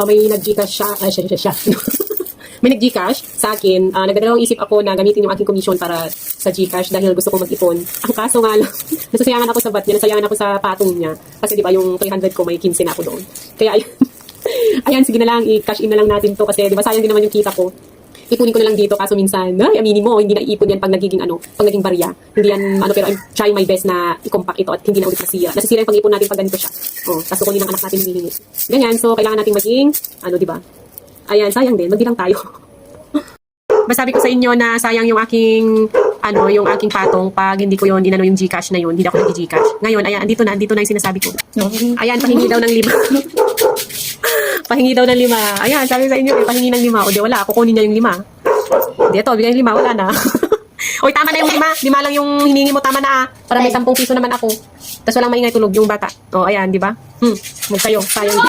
may nag-Gcash siya. Siya. May nag-Gcash sa akin. Nagdadalawang isip ako na gamitin yung aking commission para sa Gcash dahil gusto ko mag-ipon. Ang kaso nga lang, nasasayangan ako sa VAT niya, nasayangan ako sa patong niya. Kasi di ba yung 300 ko may 15 na ako doon. Kaya ayan, sige na lang, i-cash in na lang natin to kasi di ba sayang din naman yung kita ko. Ipunin ko na lang dito kaso minsan, aminin mo, hindi na iipon yan pag nagiging barya. Hindi yan, pero I'm trying my best na i-compact ito at hindi na ulit nasira. Nasisira yung pag-ipon natin pag ganito siya. Tapos kunin ng anak natin hinihingi. Ganyan, so kailangan natin maging, di ba? Ayan, sayang din, magbilang tayo. Masabi ko sa inyo na sayang yung aking, yung aking patong pag hindi ko yun, dinano yung Gcash na yun, hindi ako nag-Gcash. Ngayon, ayan, andito na yung sinasabi ko. Ayan, pahingi daw ng 5. Pahingi daw ng 5. Ayan, sabi sa inyo, pahingi ng 5. O di wala, kukunin niya yung 5. Di ito, bigay yung 5, wala na. Oy, tama na yung 5. 5 lang yung hiningi mo, tama na Para may 10 piso naman ako. Tapos walang maingay tulog yung bata. Ayan, di ba? Huwag kayo, sayang.